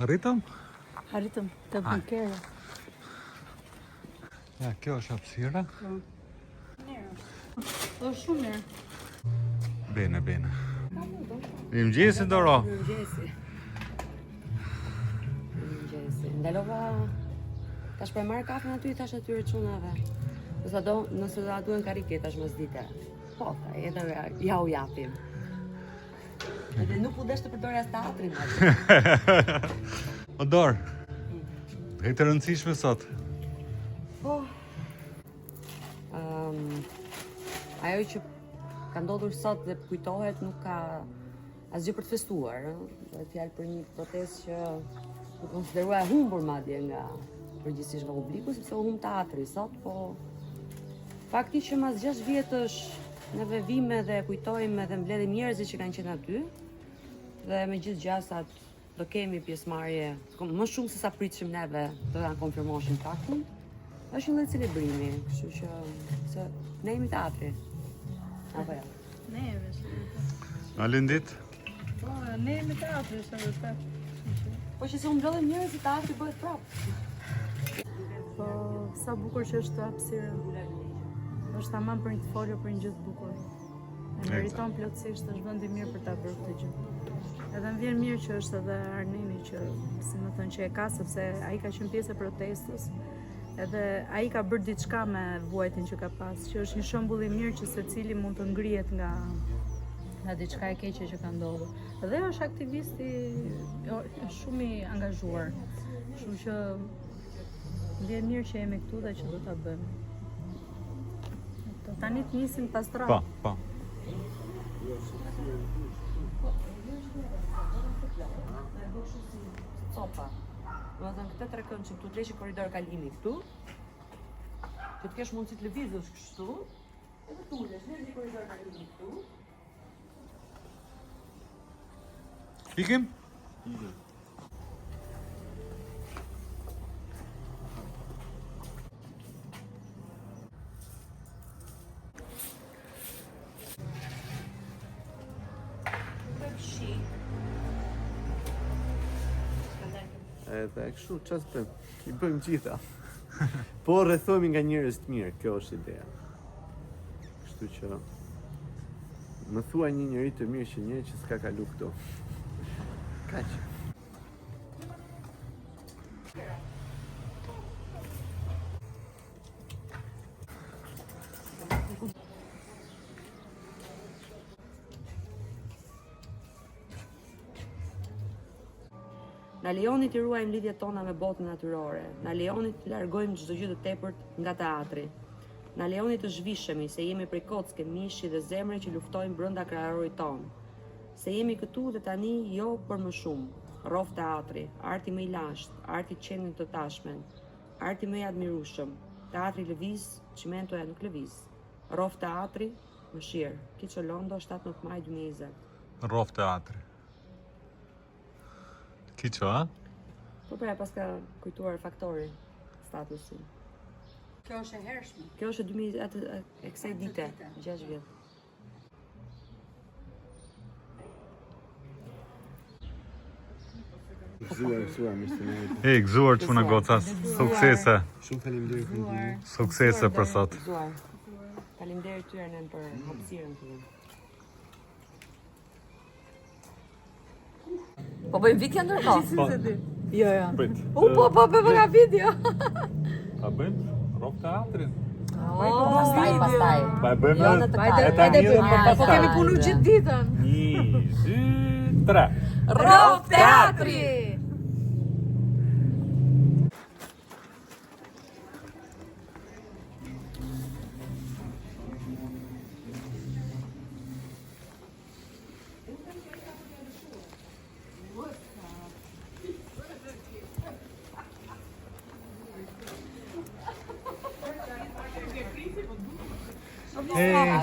Arritëm? Arritëm të bunkere. Ja, kjo është hapësira. Është shumë mirë. Bene. Mirëmëngjesi Doro. Mirëmëngjesi. Ndalova tash për marrë kafen aty, tash atyre çunave. Nëse do duhen karike tash mos dite. Po, edhe ja u japim. Edhe nuk u desh të përdorja as teatrin aty. O Dor. E të rëndësishme sot. Po. Ajo që ka ndodhur sot dhe kujtohet nuk ka asgjë për të festuar, është fjalë për një protestë që u konsiderua e humbur madje nga përgjithsisht nga publiku, sepse u humb teatri sot, po fakti që mas 6 vjetësh neve vime dhe kujtojmë dhe mbledhim njerëzit që kanë qenë aty, dhe me gjithë gjasat do kemi pjesëmarrje më shumë se sa pritshim neve do ta konfirmoshim faktin. Është një lloj celebrimi, kështu që se ne jemi teatri. Apo jo? Ne jemi. Alindit? Po, ne jemi teatri, është vërtet. Po që se u mblodhen njerëzit, teatri bëhet prapë. Po, sa bukur që është hapësira. Është tamam për një të folur për një gjë të bukur. E meriton plotësisht, është vend i mirë për ta bërë këtë gjë. Edhe më vjen mirë që është edhe Arneni që, si më thënë, që e ka, sepse ai ka qenë pjesë e protestës. Edhe ai ka bërë diçka me vuajtjen që ka pas, që është një shembull i mirë që secili mund të ngrihet nga diçka e keqe që ka ndodhur. Dhe është aktivisti shumë i angazhuar. Kështu që vjen mirë që jemi këtu dhe që do ta bëjmë. Tani të nisim pastrat. Po. Copa. Do të thënë këtë trekon që këtu të leshi korridor kalimi këtu, që të kesh mundësi të lëvizësh kështu, edhe të ulesh në një korridor kalimi këtu. Ikim? Edhe kështu çfarë bëjmë? I bëjmë gjitha. Po rrethohemi nga njerëz të mirë, kjo është ideja. Kështu që më thua një njerëz të mirë që s'ka kalu këtu. Kaq. Na lejoni të ruajmë lidhjet tona me botën natyrore. Na lejoni të largojmë çdo gjë të tepërt nga teatri. Na lejoni të zhvishemi se jemi prej kocke, mishi dhe zemre që luftojnë brenda kraharorit ton. Se jemi këtu dhe tani jo për më shumë. Rrof teatri, arti më i lashtë, arti qenë të tashmen, arti më i admirueshëm. Teatri lëviz, çimentoja nuk lëviz. Rrof teatri, mëshirë. Kiço Londo, 17 maj 2020. Rrof teatri. Kiço, a? Po pra, pas ka kujtuar faktori statusin. Kjo është e hershme. Kjo është 2000 e kësaj dite, 6 vjet. Gëzuar Mr. Neri. Gëzuar çuna goca, suksese. Shumë faleminderit. Suksese për sot. Gëzuar. Faleminderit tyre nën për hapësirën këtu. Po bëjmë video ndërkohë? Jo. Prit. Po nga video. A bëjmë? Rrof teatrin. Pastaj. Pa e bëjmë Jo, në të e tani dhe për Po pastaj. kemi punu gjithë ditën. 1, 2, 3. Rrof teatri!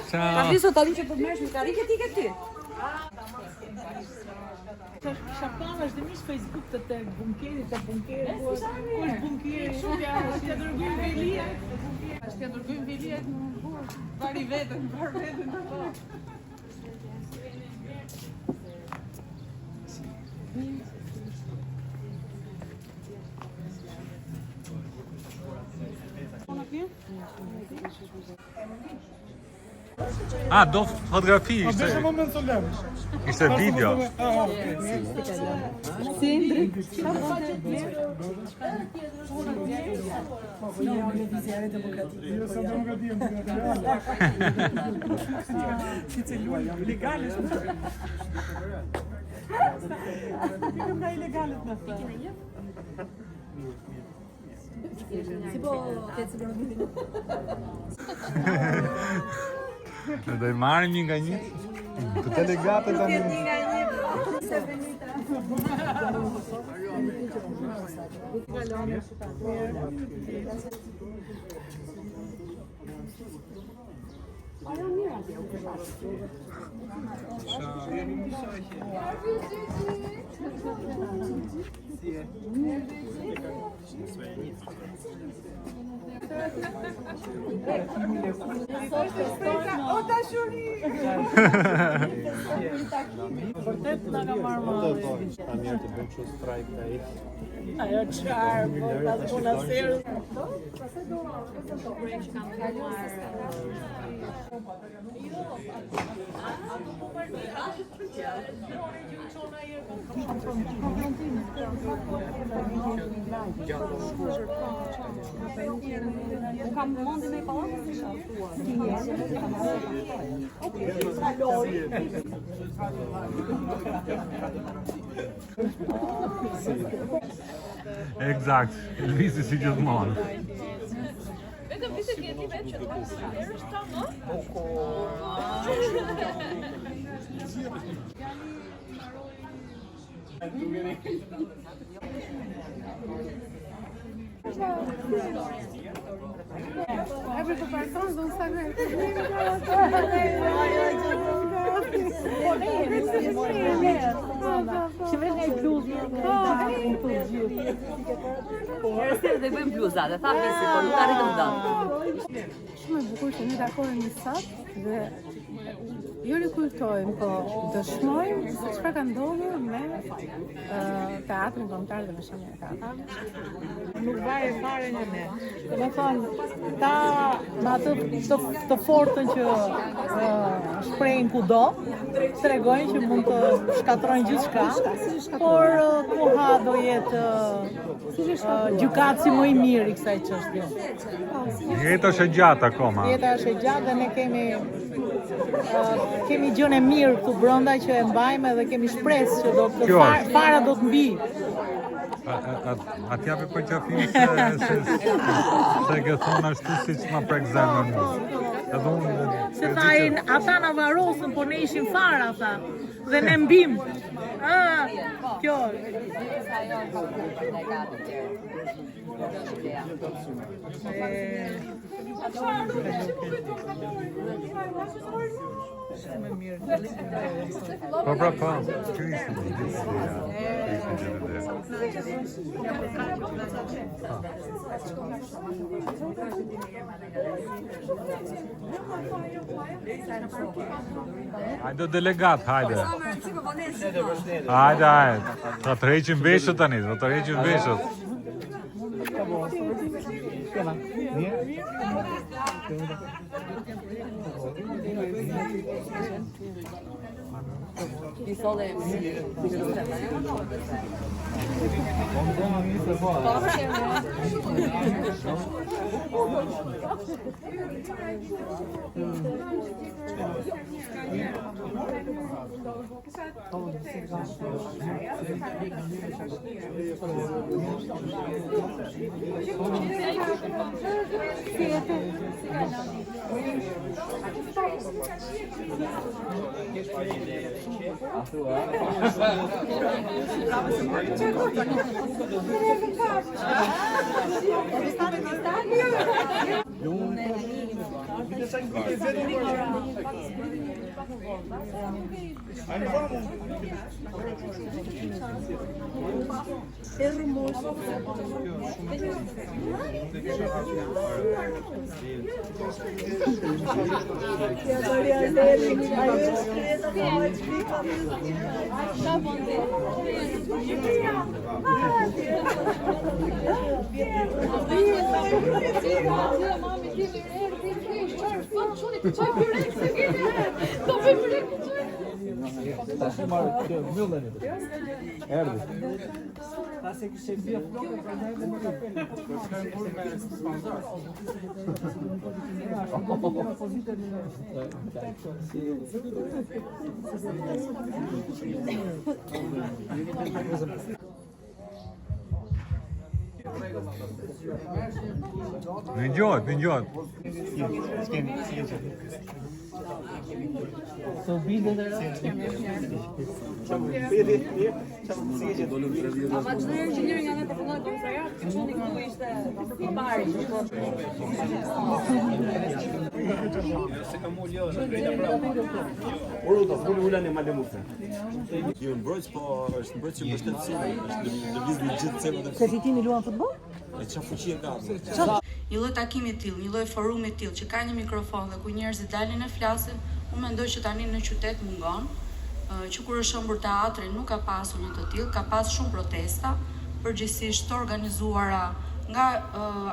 Ciao. Ka visto tani që përmesh me karike ti ke ty. Shapana vazhdimisht Facebook të bunkerit, të bunkerit. Ku është bunkeri? Shumë janë, t'ja dërgojmë Velia. T'ja dërgojmë Velia në burë. Vari vetën. Ah, do fotografi ishte. Ishte video. Ne do I marrim një nga një. Të delegatët tani. Vërtet na ka marrë malli. Ta mirë të bëjmë kështu strike ai. Ajo çfarë, po ta puna serë. Unë kam mundin e pallatë si Exact. Elvisi si gjithmonë. Vetëm vite keni vetë që të erësh ta më? Abre të parton do sa gre. Që vjen nga bluzë. Herëse dhe bëjmë bluzat, e tha Misi, por nuk arritëm dot. Shumë e bukur që ne takohemi sot dhe jo rikultojmë, po dëshmojmë se çfarë ka ndodhur me teatrin kombëtar dhe me Shamia Teatri. Nuk vaje fare nga ne. Domethënë, ta me atë të fortën që shprehin kudo, tregojnë që mund të shkatrojnë gjithçka, por koha do jetë gjykatësi më i mirë i kësaj çështje. Jeta është e gjatë akoma. Jeta është e gjatë dhe ne kemi gjën e mirë këtu brenda që e mbajmë dhe kemi shpresë që fara do të mbi. A t'japi për qafim se ke thonë ashtu si që ma prek zemrën mu. Se thajin, ata na varosën, po ne ishim fara, tha, dhe ne mbim. Kjo shumë mirë. Po, kjo ishte një Hajde delegat, hajde. Hajde. Do të rreqim veshët tani, do të rreqim veshët. I solli Tá bom, Në ngjohet. Jo mbrojtës, po është mbrojtës që mbështetësimi, është lëvizje në gjithë cepat e Se fitimi luan futboll? e çfarë fuqi e ka. Një lloj takimi të tillë, një lloj forumi të tillë që ka një mikrofon dhe ku njerëzit dalin e flasin, unë mendoj që tani në qytet mungon, që kur është shëmbur teatri nuk ka pasur një të tillë, ka pas shumë protesta, përgjithsisht të organizuara nga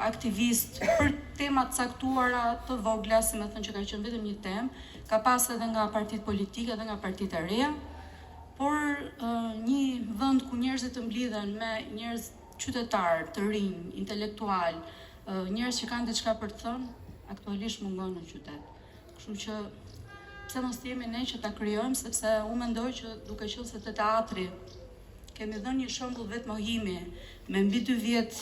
aktivistë për tema të caktuara të vogla, si më thënë që ka qenë vetëm një temë, ka pas edhe nga partitë politike dhe nga partitë e reja, por një vend ku njerëzit të mblidhen me njerëz qytetar, të rinj, intelektual, njerëz që kanë diçka për të thënë, aktualisht mungon në qytet. Kështu që pse mos jemi ne që ta krijojmë, sepse unë mendoj që duke qenë se te teatri kemi dhënë një shembull vetë mohimi me mbi 2 vjet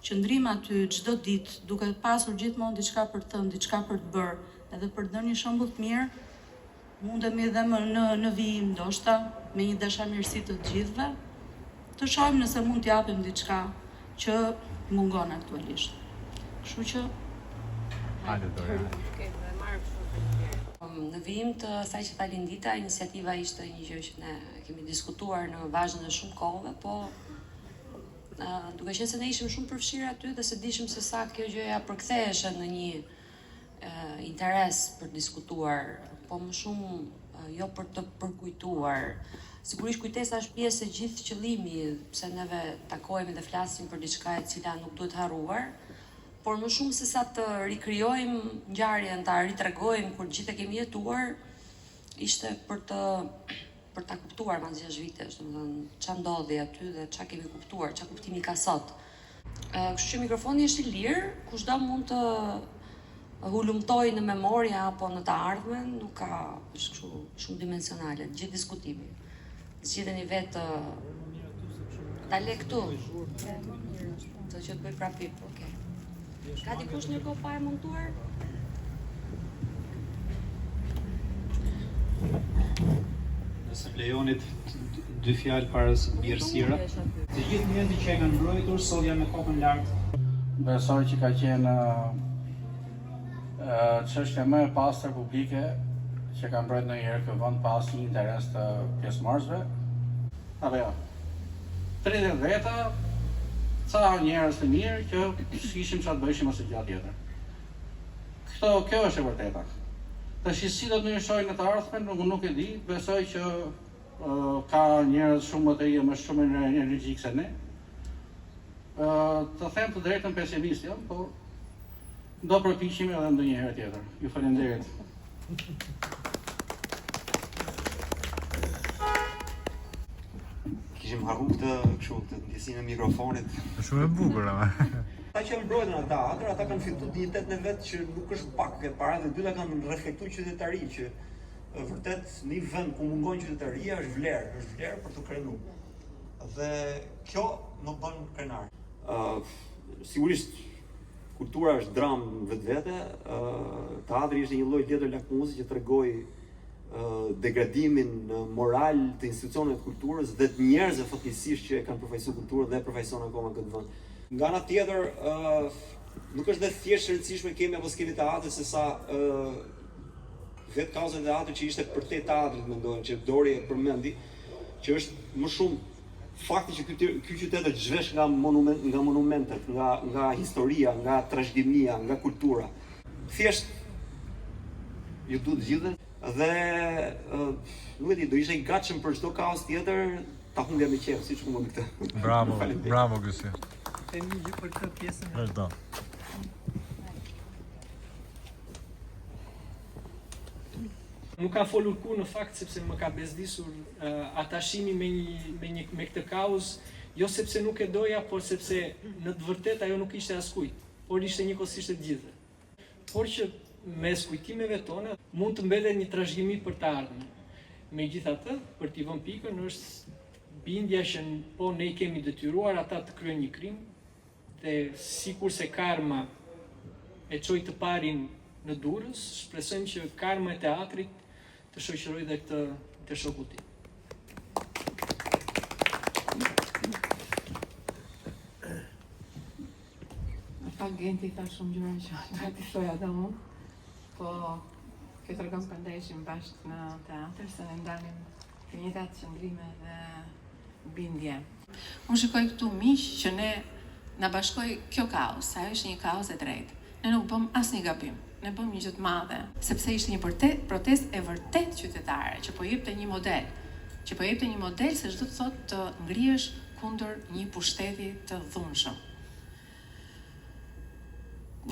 qëndrim aty çdo ditë, duke pasur gjithmonë diçka për të thënë, diçka për të bërë, edhe për të dhënë një shembull të mirë, mundemi edhe në vijim ndoshta me një dashamirësi të gjithëve, të shohim nëse mund t'japim diçka që mungon aktualisht. Kështu që Hajde Dorian. Në vijim të asaj që tha Lindita, iniciativa ishte një gjë që ne kemi diskutuar në vazhdon e shumë kohëve, po duke qenë se ne ishim shumë përfshirë aty dhe se dishim se sa kjo gjëja përktheheshe në një interes për diskutuar, po më shumë jo për të përkujtuar. Sigurisht kujtesa është pjesë e gjithë qëllimi, pse neve takohemi dhe flasim për diçka e cila nuk duhet harruar, por më shumë se sa të rikrijojmë ngjarjen, ta ritregojmë kur gjithë e kemi jetuar, ishte për ta kuptuar pas 6 vitesh, domethënë ç'a ndodhi aty dhe ç'a kemi kuptuar, ç'a kuptimi ka sot. Kështu që mikrofoni është i lirë, kushdo mund të hulumtoj në memoria apo në të ardhmen, nuk ka, është kështu shumë dimensionale, gjithë diskutimi. Zgjidheni vetë ta le këtu. Të që të bëj prapip, okay. Ka dikush një kohë pa e montuar? Nëse më lejonit 2 fjalë para birësira. Të gjithë njerëzit që e kanë mbrojtur sot janë me kokën lart. Besoj që ka qenë çështja më e pastër publike që ka mbrojtur ndonjëherë ky vend pas një interes të pjesëmarrësve. Apo jo. 30 veta, ca njerëz të mirë që ishim çfarë të bëjshim ose gjatë tjetër. Kjo është e vërteta. Tash si do të ndryshojnë në të ardhmen, nuk e di, besoj që ka njerëz shumë më të rinj, më shumë energjik se ne. Të them të drejtën pesimist jam, po do përpiqemi edhe ndonjëherë tjetër. Ju faleminderit. Kishim harru këtë ndjesinë e mikrofonit. Është shumë e bukur ama. Ata që mbrojtën në teatr, ata kanë fituar dinjitetin e vet që nuk është pak, e para dhe dyta kanë reflektuar qytetari që vërtet në një vend ku mungon qytetaria është vlerë për të krenuar. Dhe kjo më bën krenar. Sigurisht kultura është dramë vetvete, teatri është një lloj tjetër lakmuzi që tregoi degradimin moral të institucioneve të kulturës dhe të njerëzve fatkeqësisht që e kanë përfaqësuar kulturën dhe përfaqëson akoma këtë vend. Nga ana tjetër, nuk është dhe thjesht rëndësishme kemi apo s'kemi teatr, se sa vetë kauza e teatrit që ishte për te teatrit, mendojnë që Dori e përmendi, që është më shumë fakti që ky qytet është zhvesh nga monumentet, nga historia, nga trashëgimia, nga kultura. Thjesht ju duhet zgjidhen Dhe nuk e di, do ishe I gatshëm për çdo kaos tjetër, ta humbja me qejf, siç humbëm këtë. Bravo, bravo Gysi. Tem një gjë për këtë pjesën. Vazhdo. Nuk ka folur kur në fakt sepse më ka bezdisur atashimi me këtë kaos, jo sepse nuk e doja, por sepse në të vërtetë ajo nuk ishte askujt, por ishte njëkohësisht e gjithë. Por që mes kujtimeve tona mund të mbetet një trashëgimi për të ardhmen. Megjithatë, për t'i vënë pikën është bindja që po ne I kemi detyruar ata të kryejnë një krim, dhe sikurse karma e çoi të parin në Durrës, shpresojmë që karma e teatrit të shoqëroj dhe këtë të shoku tim. Pak Genti tha shumë gjëra që nga t'i shoja dhe unë, po kjo të rëgëm për ndeshim bashkë në teatr, se ne ndalim të njëjtat qëndrime dhe bindje. Unë shikoj këtu miq që ne na bashkoj kjo kaos, ajo është një kaos e drejtë. Ne nuk bëm asnjë gabim. Ne bëm një gjë të madhe, sepse ishte një protestë e vërtet qytetare, që po jepte një model, se çdo të thotë të ngrihesh kundër një pushteti të dhunshëm.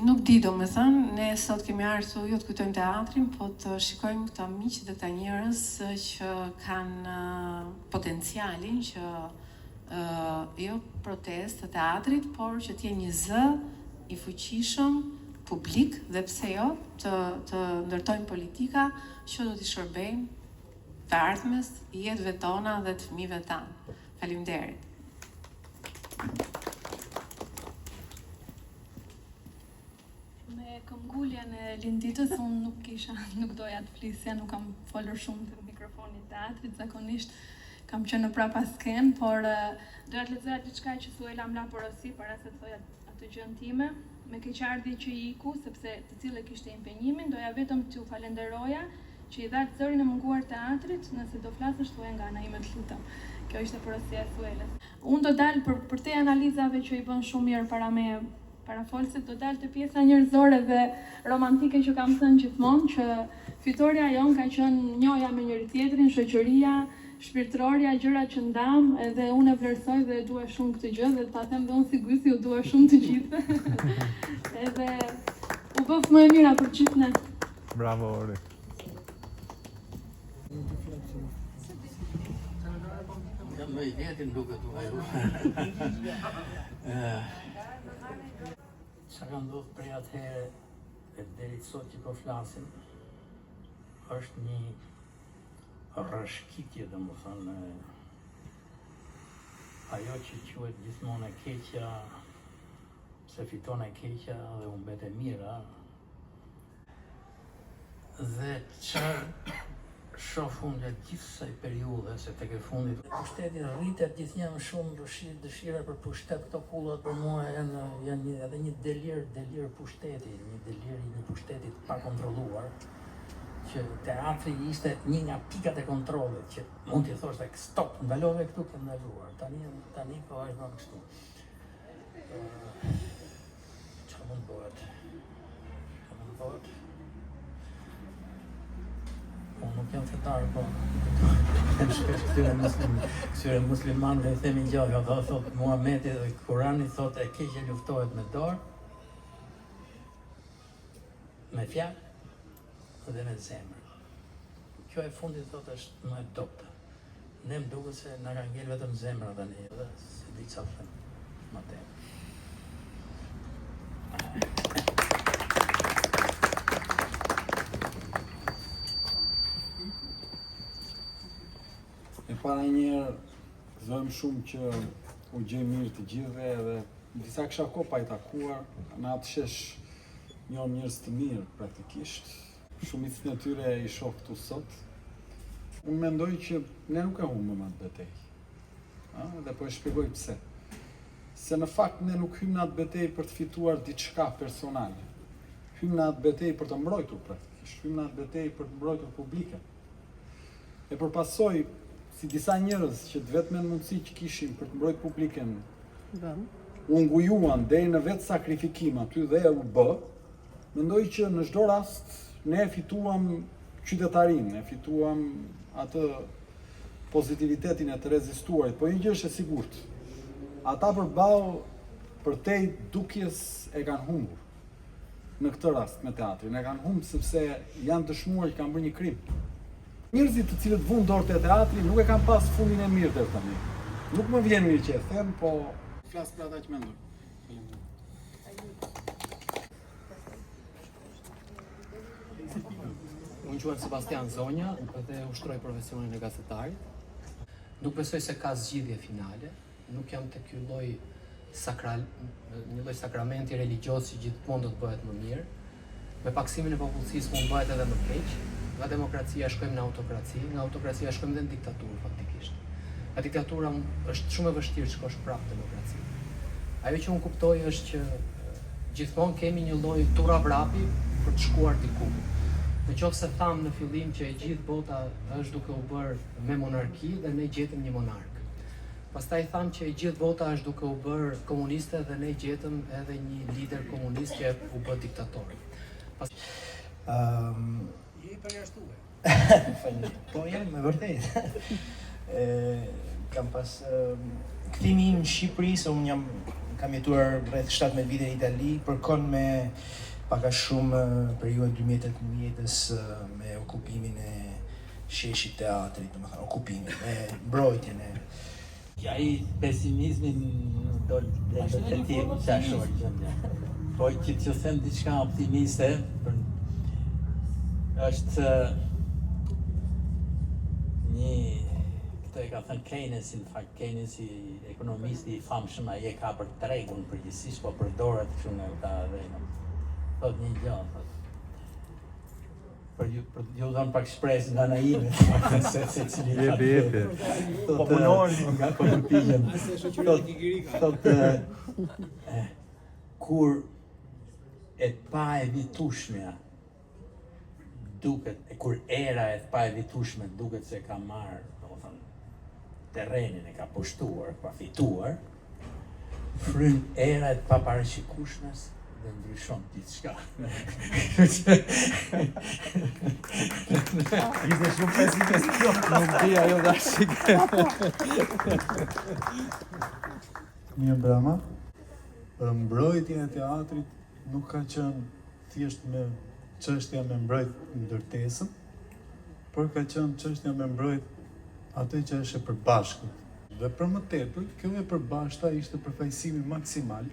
Nuk di domethënë, ne sot kemi ardhur jo të kujtojmë teatrin, po të shikojmë këta miq dhe këta njerëz që kanë potencialin që jo protestë të teatrit, por që të jenë një zë I fuqishëm publik dhe pse jo të ndërtojmë politika që do t'i shërbejnë të ardhmes, jetëve tona dhe të fëmijëve tanë. Faleminderit. Me këmbguljen e linditës unë nuk doja të flisja, nuk kam folur shumë të mikrofonit teatrit, zakonisht kam qenë në prapa sken, por doja të lexoja diçka që thuaj Lamla Porosi para se të thoja atë gjën time, me keqardhje që I iku, sepse të cilët kishte impenjimin, doja vetëm t'ju falenderoja që I dhatë zërin e munguar teatrit, nëse do flasësh thuaj nga ana ime të lutem. Kjo ishte porosia e Thuelës. Unë do dal për te analizave që I bën shumë mirë para folësit, do dal të pjesa njerëzore dhe romantike që kam thënë gjithmonë, që fitoria jon ka qenë njoja me njëri tjetrin, shoqëria, shpirtërorja, gjërat që ndam, edhe unë e vlerësoj dhe e dua shumë këtë gjë, dhe ta them dhe unë si Gysi, u dua shumë të gjithë. Edhe u bëf më e mira për gjithë ne. Bravo Ori. Jam me I vjetin duke të vajru. Qa ka ndodhë prej atëhere e deri sot që po flasim, është një rrëshqitje, dhe më thënë, ajo që quhet gjithmonë e keqja, se fiton e keqja dhe u mbet e mira. Dhe çfarë shoh unë gjatë gjithë kësaj periudhe, se tek e fundit pushteti rritet gjithnjë shumë dëshira për pushtet, këto kullat për mua janë edhe një delir pushteti, një delir I një pushteti të pakontrolluar, që teatri ishte një nga pikat e kontrollit, që mund t'i thoshte stop, ndalove këtu, ke ndaluar. Tani po është më kështu. Çfarë mund bëhet? Unë nuk jam fetar, po them shpesh këtyre muslimanëve I themi gjallë, thot Muhameti dhe Kurani thot e keqja luftohet me dorë, me fjalë dhe me zemër. Kjo e fundit thot është më e dobta. Ne më duket se na ka ngel vetëm zemra tani, edhe se di çfarë them më tepër. E para njerë, zëmë shumë që u gjej mirë të gjithve dhe disa kisha kopa I takuar, në atë shesh njohëm njerëz të mirë praktikisht. Shumicën e tyre I shoh këtu sot. Unë mendoj që ne nuk e humbëm atë betejë. Dhe po e shpjegoj pse. Se në fakt ne nuk hymë në atë betejë për të fituar diçka personale. Hymë në atë betejë për të mbrojtur praktikisht, hymë në atë betejë për të mbrojtur publikën. E përpasoj si disa njerëz që të vetmen mundësi që kishin për të mbrojtur publikën, u ngujuan deri në vetë sakrifikim aty dhe u bë, mendoj që në çdo rast ne fituam qytetarinë, e fituam atë pozitivitetin e të rezistuarit, po një gjë është e sigurt. Ata përballë përtej dukjes e kanë humbur. Në këtë rast me teatrin, e kanë humbur sepse janë dëshmuar që kanë bërë një krim. Njerëzit të cilët vun dorë te teatri nuk e kanë pas fundin e mirë deri tani. Nuk më vjen mirë që e them, po flas për ata që mendoj. Unë quhem Sebastian Zonja dhe ushtroj profesionin e gazetarit. Nuk besoj se ka zgjidhje finale, nuk jam të ky lloj një lloj sakramenti religjioz që gjithmonë do të bëhet më mirë. Me paksimin e popullsisë mund bëhet edhe më keq. Nga demokracia shkojmë në autokraci, nga autokracia shkojmë dhe në diktaturë faktikisht. Nga diktatura është shumë e vështirë të shkosh prapë në demokraci. Ajo që unë kuptoj është që gjithmonë kemi një lloj turravrapi për të shkuar diku. Në qoftë se thamë në fillim që e gjithë bota është duke u bërë me monarki dhe ne gjetëm një monark. Pastaj thamë që e gjithë bota është duke u bërë komuniste dhe ne gjetëm edhe një lider komunist që u bë diktator. Je i përjashtuar. Po jam me vërtet. Kam pas kthimi im në Shqipëri, se unë kam jetuar rreth 17 vite në Itali, përkon me paka shumë periudhën 2018 me okupimin e sheshit teatrit, domethënë okupimin, me mbrojtjen e ai pesimizmin do të tim tashor gjendja. Po që të them diçka optimiste, është një këtë e ka thënë Keynes, në fakt Keynes i ekonomisti i famshëm, ai e ka për tregun përgjithsisht, po përdoret kështu nga ata dhe thot një gjë, për ju dhënë pak shpresë nga na ime, se cili jepi. Po punon nga përpiqem. Thot kur e pa evitueshmja duket, kur era e pa evitueshme duket se ka marrë, domethënë, terrenin e ka pushtuar, ka fituar, fryn era e paparashikueshmes dhe ndryshon diçka. Ishte shumë pesimist. Nuk di ajo dashik. Mirë Brama, mbrojtja e teatrit nuk ka qenë thjesht me çështja me mbrojt ndërtesën, por ka qenë çështja me mbrojt atë që është e përbashkët. Dhe për më tepër, kjo e përbashkëta ishte përfaqësimi maksimal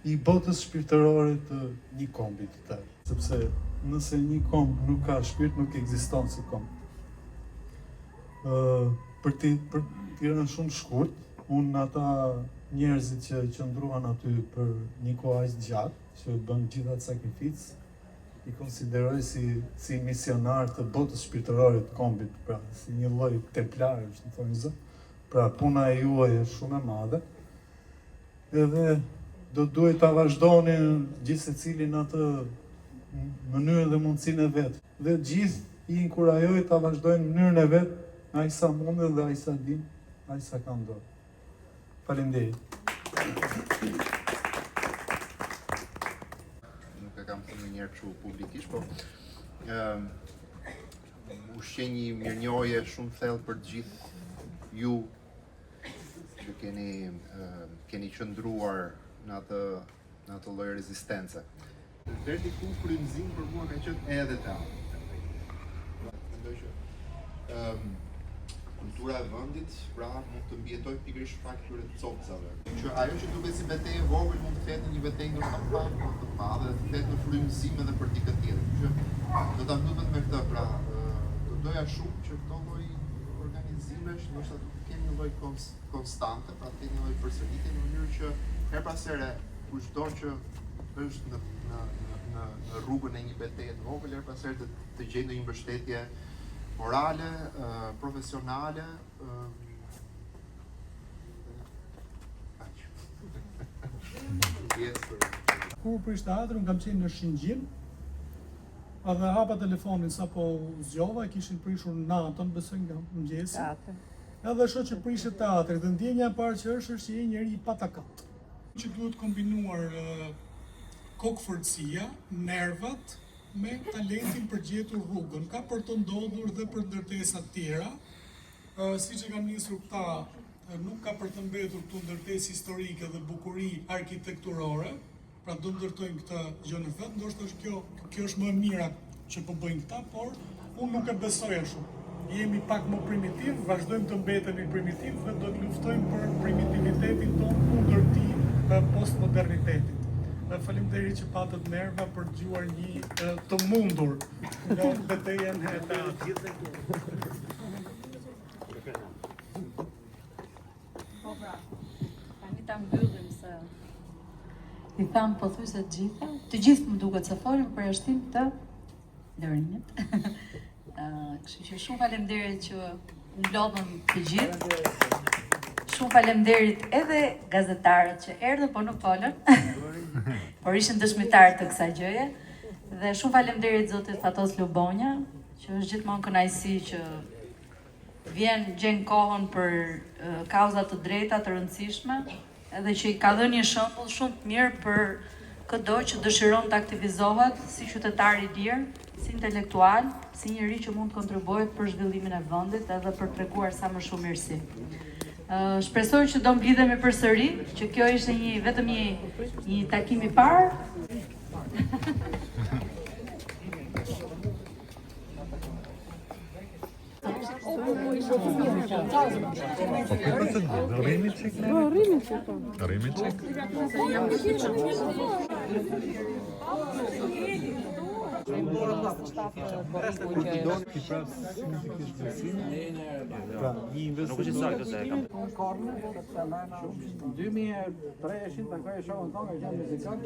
i botës shpirtërore të një kombi të tërë. Sepse nëse një komb nuk ka shpirt, nuk ekziston si komb. Për të rënë shumë shkurt, unë ata njerëzit që qëndruan aty për një kohë aq gjatë, që bën gjithë atë sakrificë, i konsideroj si misionar të botës shpirtërore të kombit, pra si një lloj templarësh, në thonë zë. Pra puna e juaj është shumë e madhe. Edhe do duhet ta vazhdoni gjithë secili në atë mënyrën dhe mundësinë e vet. Dhe gjithë i inkurajoj ta vazhdojnë në mënyrën e vet, ai sa mundet dhe ai sa din, ai sa ka dorë. Faleminderit. Nuk e kam thënë njëherë kështu publikisht, po ushqej një mirënjohje shumë thellë për të gjithë ju që keni qëndruar në atë lloj rezistence. Deri diku frymëzim për mua ka qenë edhe teatri. Mendoj që kultura e vendit pra mund të mbijetoj pikërisht fakt këtyre copsave. Që ajo që duket si betejë e vogël mund të ketë një betejë ndoshta të madhe, të ketë në frymëzim edhe për dikë tjetër. Që do ta mbyllem me këtë, pra do doja shumë që këto lloj organizimesh ndoshta të kenë një lloj konstante, pra të kenë një lloj përsëritje në mënyrë që her pas here kushdo që është në rrugën e një betejë të vogël, her pas here të gjejë ndonjë mbështetje morale, profesionale, Kur prish teatrin, kam qenë në Shëngjin, edhe hapa telefonin sapo zgjova, kishin prishur natën, besoj nga mëngjesi. Edhe shoh që prishet teatri dhe ndjenja e parë që është që je njëri i patakat. Që duhet kombinuar kokëforcia, nervat me talentin për gjetur rrugën. Ka për të ndodhur dhe për ndërtesa tjera, siç e kanë nisur këta, nuk ka për të mbetur këtu ndërtesë historike dhe bukuri arkitekturore, pra do ndërtojnë këtë gjë në vet, ndoshta kjo është më e mira që po bëjnë këta, por unë nuk e besoj ashtu. Jemi pak më primitiv, vazhdojmë të mbetemi primitiv dhe do të luftojmë për primitivitetin tonë kundër këtij postmodernitetit. Faleminderit që patët nerva për të dëgjuar një të mundur nga betejën e teatrit. Po pra, tani ta mbyllim se I tham pothuajse të gjithë më duket se folën për jashtim të lërimit. Kështu që shumë faleminderit që u lodhëm të gjithë. Shumë faleminderit edhe gazetarët që erdhën po nuk folën, por ishin dëshmitarë të kësaj gjëje. Dhe shumë faleminderit zotit Fatos Lubonja, që është gjithmonë kënaqësi që vjen gjen kohën për kauza të drejta të rëndësishme, edhe që i ka dhënë një shembull shumë të mirë për çdo që dëshiron të aktivizohet si qytetar i lirë, si intelektual, si njeri që mund të kontribuojë për zhvillimin e vendit edhe për treguar sa më shumë mirësi. Shpresoj që do mblidhemi përsëri, që kjo ishte vetëm një takim i parë. Nuk është i saktë se e kam. 2300 takoj shohën tonë që janë muzikant.